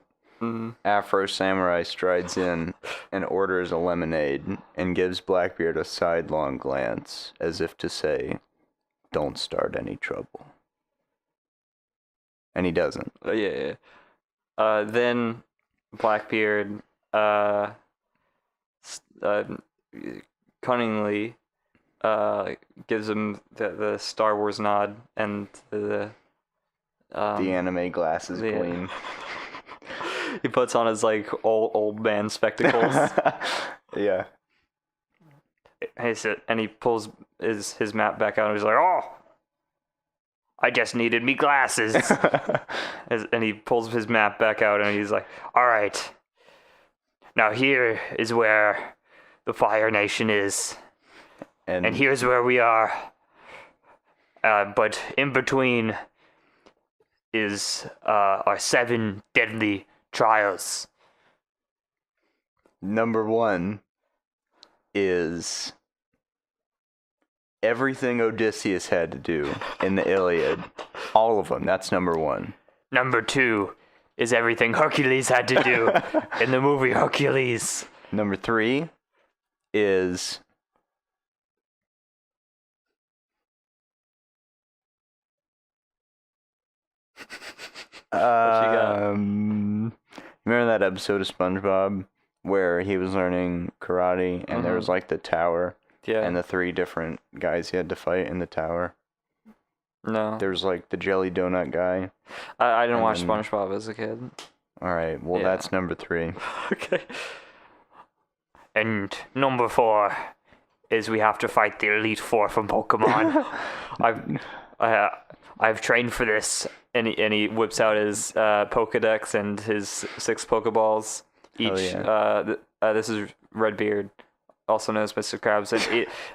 Afro Samurai strides in and orders a lemonade and gives Blackbeard a sidelong glance as if to say, don't start any trouble. And he doesn't.
Then Blackbeard cunningly gives him the Star Wars nod and the
anime glasses gleam.
He puts on his like old man spectacles.
Yeah.
And he pulls his map back out and he's like, oh, I just needed me glasses. And he pulls his map back out and he's like, all right. Now here is where the Fire Nation is. And here's where we are. But in between is our 7 deadly trials.
Number 1 is everything Odysseus had to do in the Iliad. All of them. That's number 1.
Number 2 is everything Hercules had to do in the movie Hercules.
Number 3 is... Remember that episode of SpongeBob where he was learning karate and there was like the tower and the 3 different guys he had to fight in the tower?
No.
There's like the jelly donut guy.
I didn't watch SpongeBob as a kid.
Alright, well that's number 3.
Okay. And number 4 is we have to fight the Elite Four from Pokemon. I've trained for this. And he whips out his Pokedex and his 6 Pokeballs each. This is Redbeard, also known as Mr. Krabs,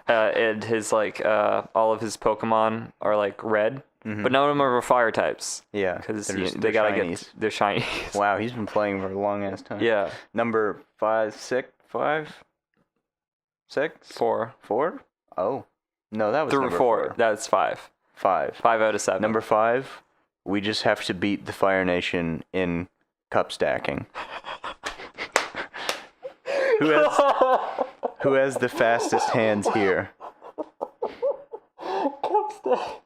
and his all of his Pokemon are like red, but none of them are fire types.
Yeah,
because they gotta
shinies.
get their shiny.
Wow, he's been playing for a long ass time.
Yeah.
Number 5, 6, 5, 6,
4.
Oh, no, that was
Through
number
4. That's 5.
5.
5 out of 7.
Number 5. We just have to beat the Fire Nation in cup stacking. Who has the fastest hands here?
Cup stack.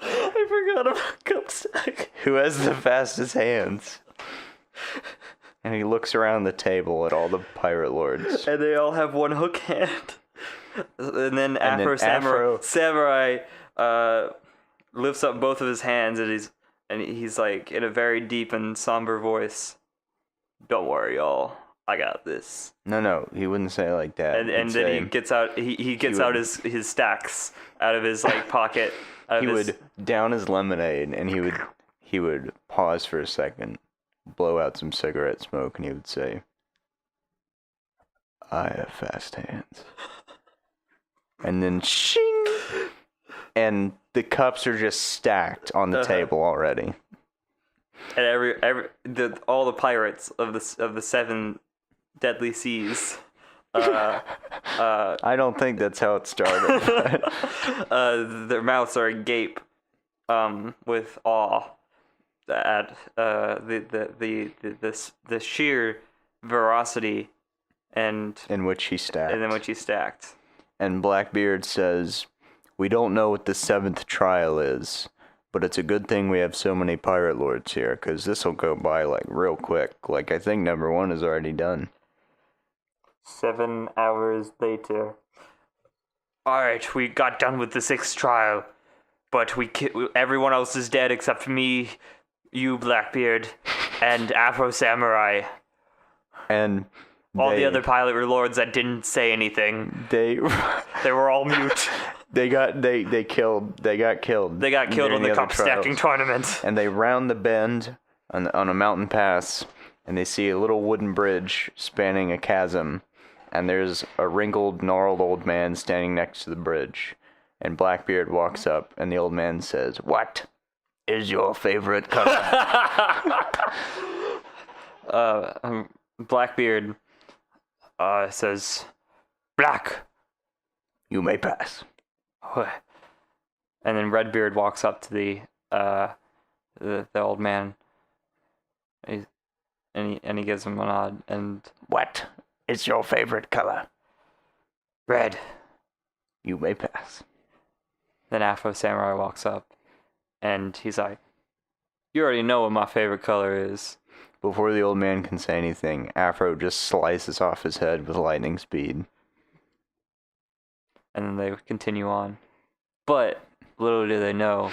I forgot about cup stack.
Who has the fastest hands? And he looks around the table at all the pirate lords.
And they all have one hook hand. And then Afro Samurai lifts up both of his hands and he's like in a very deep and somber voice, "Don't worry, y'all. I got this."
No, he wouldn't say it like that.
And then he gets out his stacks out of his pocket.
He would down his lemonade and he would pause for a second, blow out some cigarette smoke, and he would say, "I have fast hands." And then shing, and the cups are just stacked on the table already.
And all the pirates of the 7 deadly seas.
I don't think that's how it started.
Their mouths are agape, with awe at the sheer veracity and
in which he stacked. And Blackbeard says, "We don't know what the 7th trial is, but it's a good thing we have so many pirate lords here, because this will go by real quick. I think number 1 is already done."
7 hours later. Alright, we got done with the 6th trial, but everyone else is dead except me, you Blackbeard, and Afro Samurai.
And
all the other pilot lords that didn't say anything.
They
were all mute.
They got killed. They got killed
in the cup stacking tournament.
And they round the bend on a mountain pass, and they see a little wooden bridge spanning a chasm, and there's a wrinkled, gnarled old man standing next to the bridge. And Blackbeard walks up, and the old man says, "What is your favorite color?"
Blackbeard says, "Black."
"You may pass."
And then Redbeard walks up to the old man, and he gives him a nod. And
"What is your favorite color?"
"Red."
"You may pass."
Then Afro Samurai walks up, and he's like, "You already know what my favorite color is."
Before the old man can say anything, Afro just slices off his head with lightning speed.
And then they continue on. But little do they know,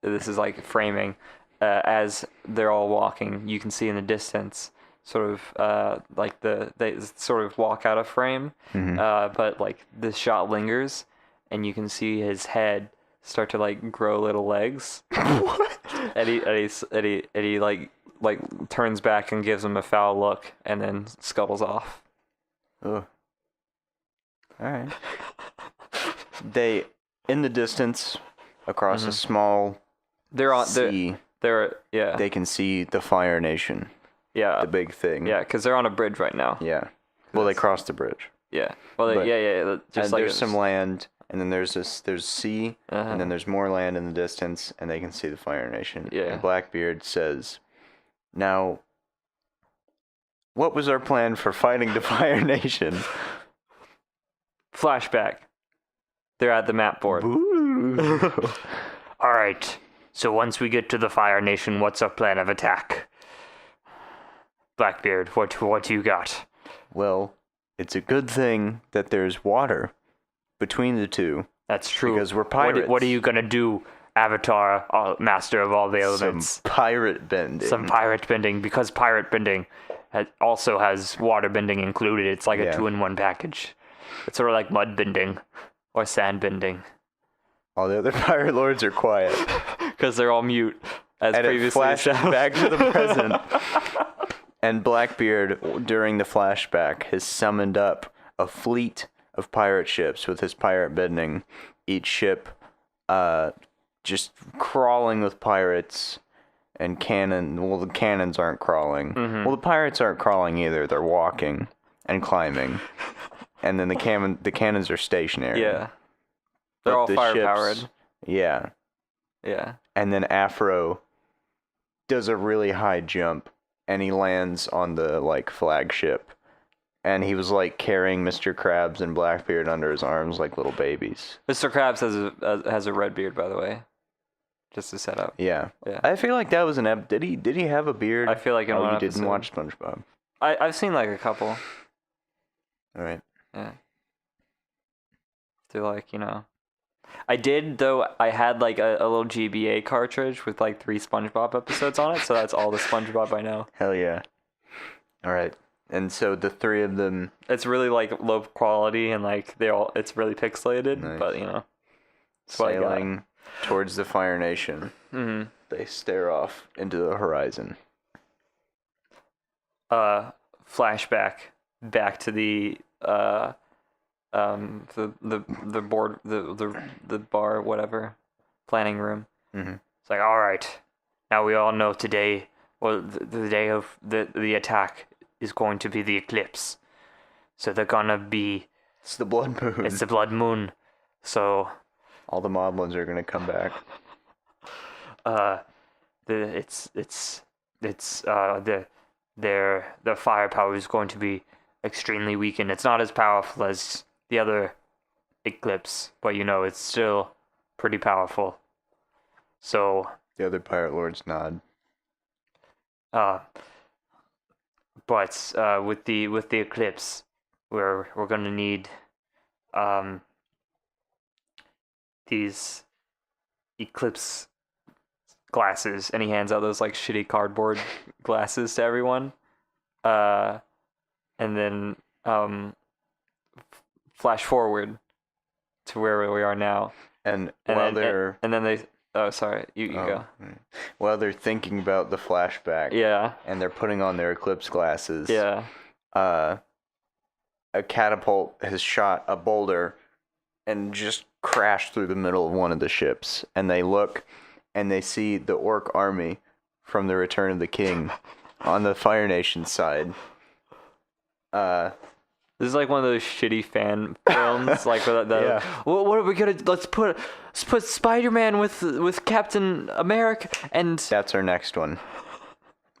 this is framing. As they're all walking, you can see in the distance sort of like they sort of walk out of frame, but like the shot lingers, and you can see his head start to like grow little legs. What? And he like turns back and gives him a foul look, and then scuttles off.
Ugh. All right. They, in the distance, across a small sea,
they
can see the Fire Nation.
Yeah.
The big thing.
Yeah, because they're on a bridge right now.
Yeah. Well, they crossed the bridge.
Yeah. Well,
Just like there's some land, and then there's sea, and then there's more land in the distance, and they can see the Fire Nation.
Yeah.
And Blackbeard says, "Now, what was our plan for fighting the Fire Nation?"
Flashback. They're at the map board.
All right. So once we get to the Fire Nation, what's our plan of attack? Blackbeard, what you got?
Well, it's a good thing that there's water between the two.
That's true.
Because we're pirates.
What are you gonna do, Avatar, master of all the elements?
Some pirate bending.
Some pirate bending, because pirate bending also has water bending included. It's like a 2-in-1 package. It's sort of like mud bending or sand bending.
All the other pirate lords are quiet.
Because they're all mute, as
and
previously
it flashes
established.
back to the present. And Blackbeard, during the flashback, has summoned up a fleet of pirate ships with his pirate bending. Each ship just crawling with pirates and cannon. Well, the cannons aren't crawling. Well, the pirates aren't crawling either. They're walking and climbing. And then the cannons are stationary.
Yeah. They're all fire-powered.
Yeah.
Yeah.
And then Afro does a really high jump, and he lands on the, like, flagship. And he was, like, carrying Mr. Krabs and Blackbeard under his arms like little babies.
Mr. Krabs has a red beard, by the way. Just to set up.
Yeah.
Yeah.
I feel like that was an did he have a beard?
I feel like in one
you
episode.
didn't watch SpongeBob.
I've seen, like, a couple.
All right.
Yeah. They're like, I did, though. I had like a little GBA cartridge with like 3 SpongeBob episodes on it, so that's all the SpongeBob I know.
Hell yeah. All right. And so the 3 of them.
It's really like low quality and like it's really pixelated,
Nice.
but it's what I got.
Sailing towards the Fire Nation.
Mm-hmm.
They stare off into the horizon.
Flashback back to the board, the bar, whatever, planning room.
Mm-hmm.
It's like, all right, now we all know today, well, the day of the attack is going to be the eclipse. So they're gonna be.
It's the blood moon.
It's the blood moon. So.
All the moblins are gonna come back.
Their firepower is going to be extremely weakened. It's not as powerful as the other eclipse, but it's still pretty powerful. So
The other pirate lords nod.
but with the eclipse, we're gonna need these eclipse
Glasses, and he hands out those like shitty cardboard glasses to everyone. And then flash forward to where we are now.
And
then
they're
oh, sorry, you go.
While they're thinking about the flashback.
Yeah.
And they're putting on their eclipse glasses.
Yeah.
A catapult has shot a boulder and just crashed through the middle of one of the ships. And they look and they see the orc army from the Return of the King on the Fire Nation side.
This is like one of those shitty fan films, like where
Yeah.
What are we gonna? Let's put Spider-Man with Captain America, and
That's our next one.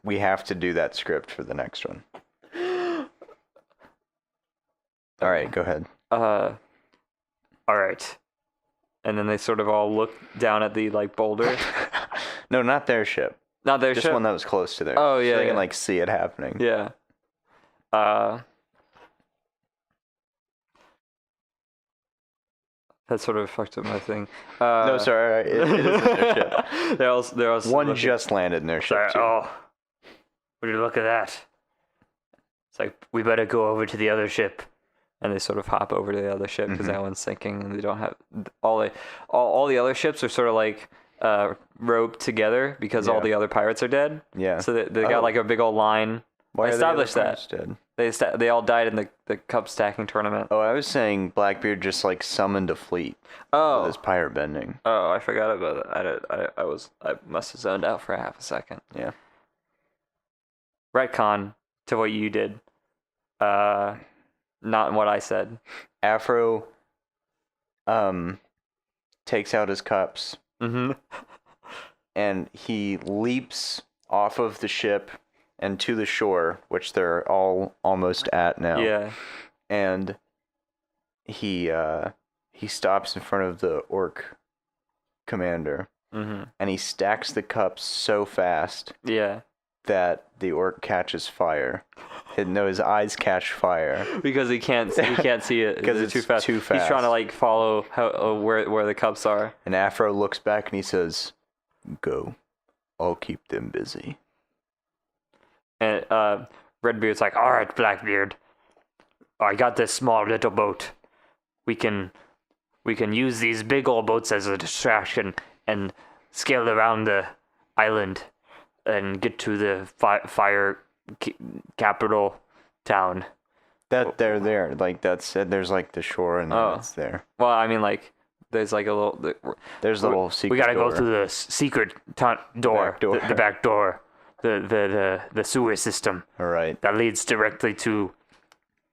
We have to do that script for the next one. All right, go ahead.
all right, and then they sort of all look down at the like boulder.
No, not their ship.
Not their
Just
ship.
one that was close to theirs.
Oh, yeah,
So they
yeah.
can like see it happening.
Yeah. That sort of fucked up my thing.
No, sorry, it isn't their ship.
They're also
One
looking-
just landed in their ship
Sorry,
too.
oh, would you look at that? It's like, we better go over to the other ship.
And they sort of hop over to the other ship because that one's sinking, and they don't have all the other ships are sort of like roped together because all the other pirates are dead.
Yeah.
So they got like a big old line.
Why
I
are the other
established that.
pirates dead?
They all died in the cup stacking tournament.
Oh, I was saying Blackbeard just like summoned a fleet with his pirate bending.
Oh, I forgot about that. I must have zoned out for half a second.
Yeah.
Retcon to what you did. Not what I said.
Afro takes out his cups and he leaps off of the ship and to the shore, which they're all almost at now.
Yeah.
And he stops in front of the orc commander and he stacks the cups so fast that the orc catches fire. His eyes catch fire
because he can't see it
because it's too fast.
He's trying to like follow where the cups are.
And Afro looks back and he says, "Go, I'll keep them busy."
And Redbeard's like, all right, Blackbeard, I got this small little boat. We can use these big old boats as a distraction and scale around the island and get to the fire capital town.
That they're there, like that's there's like the shore and it's there.
Well, I mean, like there's like a little.
There's a little secret.
We gotta
door.
go through the secret door,
Back door.
the back door, the sewer system.
All right.
That leads directly to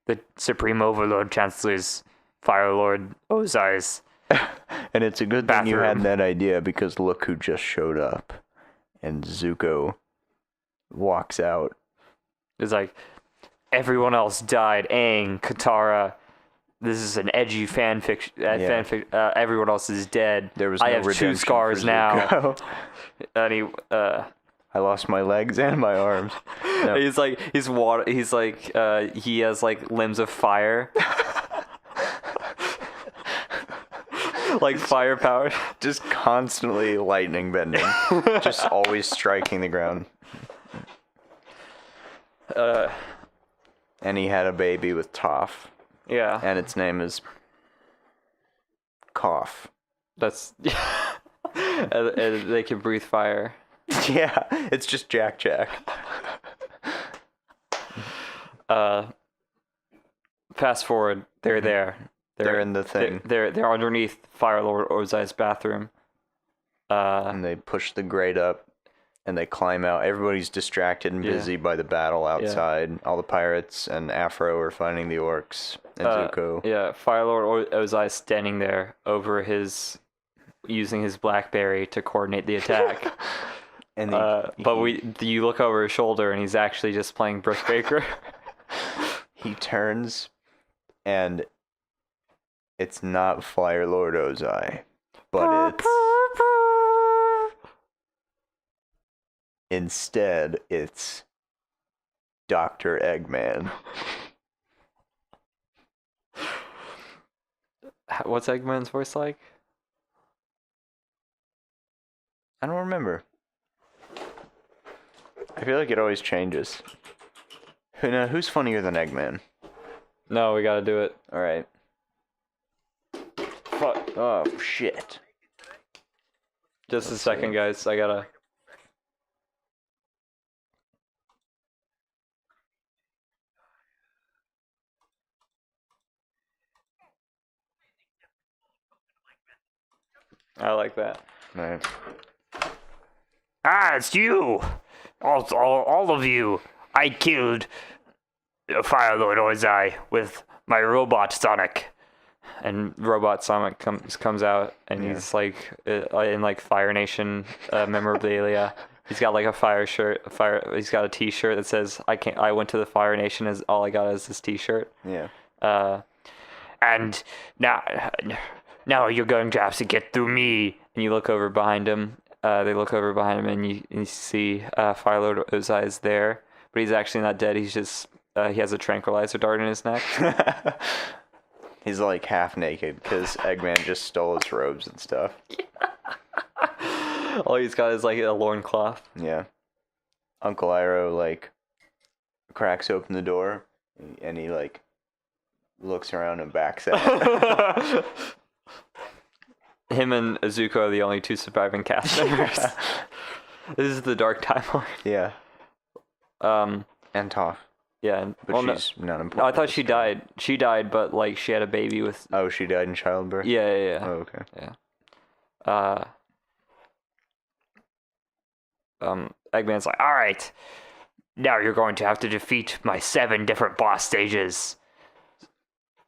the Supreme Overlord Chancellor's Fire Lord Ozai's.
And it's a good thing you had
bathroom.
that idea because look who just showed up. And Zuko walks out.
It's like everyone else died. Aang, Katara. This is an edgy fanfic. Everyone else is dead.
There was
I
no
have 2
redemption
scars
for
now.
Zuko.
And he
I lost my legs and my arms. No.
he's like he has like limbs of fire. Like fire powered.
Just constantly lightning bending. Just always striking the ground. And he had a baby with Toph.
Yeah.
And its name is Cough.
That's and they can breathe fire.
Yeah, it's just Jack Jack.
Fast forward, they're there.
They're in the thing.
They're underneath Fire Lord Ozai's bathroom.
And they push the grate up and they climb out. Everybody's distracted and busy by the battle outside. All the pirates and Afro are fighting the orcs and Zuko.
Yeah, Fire Lord Ozai is standing there using his BlackBerry to coordinate the attack.
And
you look over his shoulder and he's actually just playing Brick Baker.
He turns and it's not Fire Lord Ozai, but instead it's Dr. Eggman.
What's Eggman's voice like?
I don't remember. I feel like it always changes. Who's funnier than Eggman?
No, we gotta do it.
Alright. Fuck. Oh, shit.
Just a second, guys. I gotta... I like that.
Right.
Ah, it's you! All of you! I killed Fire Lord Ozai with my robot Sonic.
And Robot Sonic comes out, and he's like in like Fire Nation memorabilia. He's got like a fire shirt, he's got a T-shirt that says I went to the Fire Nation, as all I got is this T-shirt.
Yeah.
And now you're going to have to get through me.
And you look over behind him. They look over behind him, and you see Fire Lord Ozai is there, but he's actually not dead. He's just he has a tranquilizer dart in his neck.
He's like half naked because Eggman just stole his robes and stuff.
All he's got is like a loincloth.
Yeah. Uncle Iroh like cracks open the door and he like looks around and backs out.
Him and Azuko are the only two surviving cast members. This is the dark timeline.
Yeah. And Toph.
Yeah, and,
But she's not important.
No, I thought she died. She died, but like she had a baby with.
Oh, she died in childbirth?
Yeah.
Oh, okay.
Yeah. Eggman's like, all right,
now you're going to have to defeat my 7 different boss stages.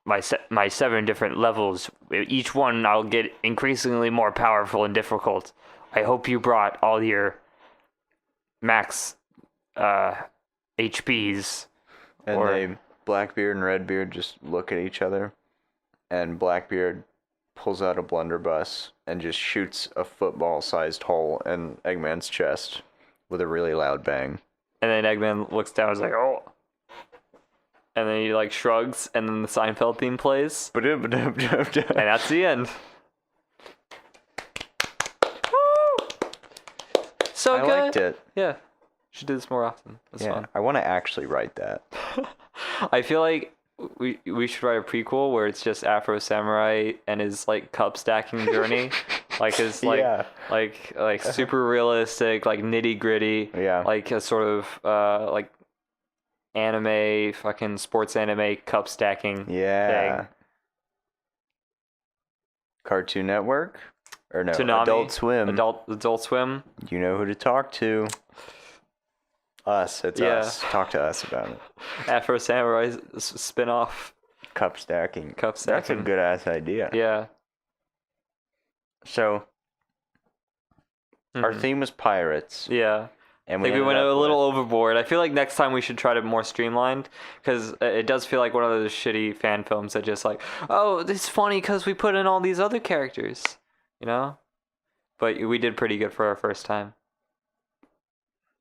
My 7 different levels. Each one I'll get increasingly more powerful and difficult. I hope you brought all your max HPs.
And Blackbeard and Redbeard just look at each other, and Blackbeard pulls out a blunderbuss and just shoots a football-sized hole in Eggman's chest with a really loud bang.
And then Eggman looks down and is like, oh. And then he like shrugs, and then the Seinfeld theme plays. And that's the end. Woo! So
I
good.
liked it.
Yeah. Should do this more often. It's fun.
I want to actually write that.
I feel like we should write a prequel where it's just Afro Samurai and his like cup stacking journey, like his like super realistic, like nitty gritty, like a sort of like anime, fucking sports anime cup stacking thing.
Cartoon Network or no?
Toonami,
Adult Swim.
Adult Swim.
You know who to talk to. Us. It's us. Talk to us about it.
Afro Samurai spin-off.
Cup stacking.
Cup stacking.
That's a good ass idea.
Yeah.
So our theme was pirates.
Yeah.
And
I think we went a little overboard. I feel like next time we should try to more streamlined, because it does feel like one of those shitty fan films that just like, oh, this is funny because we put in all these other characters, you know? But we did pretty good for our first time.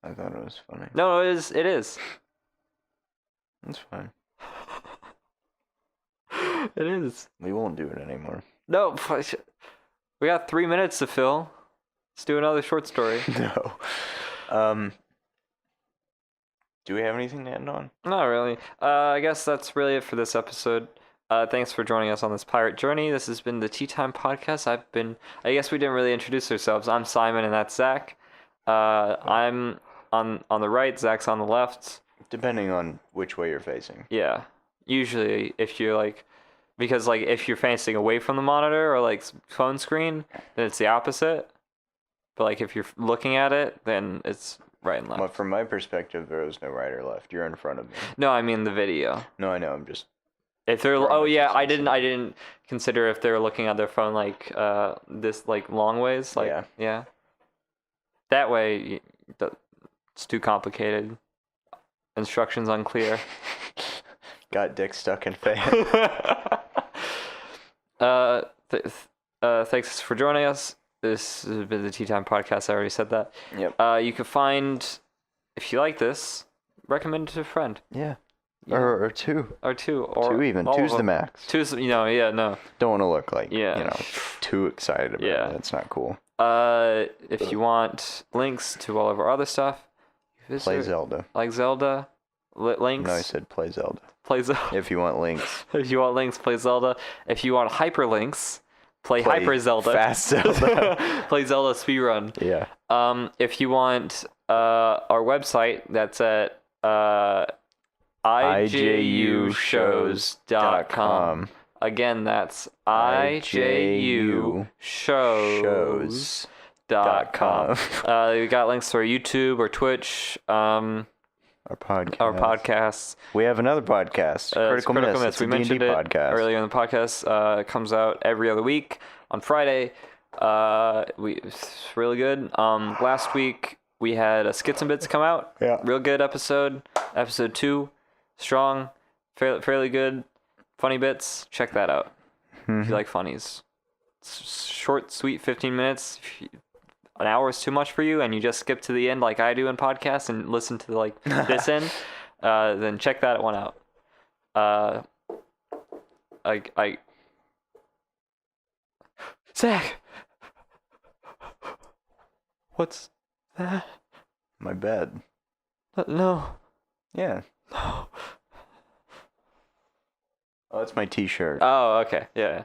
I thought it was funny.
No, it is. It is.
That's fine.
It is.
We won't do it anymore.
No, we got 3 minutes to fill. Let's do another short story.
No. Do we have anything to end on?
Not really. I guess that's really it for this episode. Thanks for joining us on this pirate journey. This has been the Tea Time Podcast. I guess we didn't really introduce ourselves. I'm Simon and that's Zach. I'm on the right, Zach's on the left.
Depending on which way you're facing.
Yeah. Usually if you're like, because like if you're facing away from the monitor or like phone screen, then it's the opposite. But like if you're looking at it, then it's right and left.
But from my perspective, there was no right or left. You're in front of me.
No, I mean the video.
No, I know. I'm just.
If they're I didn't consider if they're looking at their phone like this like long ways like yeah. That way it's too complicated. Instructions unclear.
Got dick stuck in fan.
Thanks for joining us. This has been the Tea Time Podcast. I already said that.
Yep.
You can find, if you like this, recommend it to a friend.
Yeah. Or two.
Or two. Or
two even. Two's the max.
Two's, no.
Don't want to look like, too excited about it. That's not cool.
If you want links to all of our other stuff,
play Zelda.
Like Zelda. Links.
No, I said play Zelda.
Play Zelda.
If you want links.
If you want links, play Zelda. If you want hyperlinks, play Hyper Zelda.
Fast Zelda.
Play Zelda speedrun.
Yeah.
If you want our website, that's at ijushows.com. Again, that's ijushows.com. We got links to our YouTube or Twitch. Our podcasts.
We have another podcast, Critical Miss.
We mentioned it
podcast.
earlier in the podcast. It comes out every other week on Friday. It's really good. Last week we had a Skits and Bits come out.
Yeah.
Real good episode. Episode 2. Strong. Fairly good. Funny bits. Check that out. If you like funnies. It's short, sweet, 15 minutes. An hour is too much for you and you just skip to the end like I do in podcasts and listen to like this end, then check that one out. Zach, what's that?
My bed.
No.
Yeah.
No.
Oh, that's my T-shirt.
Oh, okay. Yeah.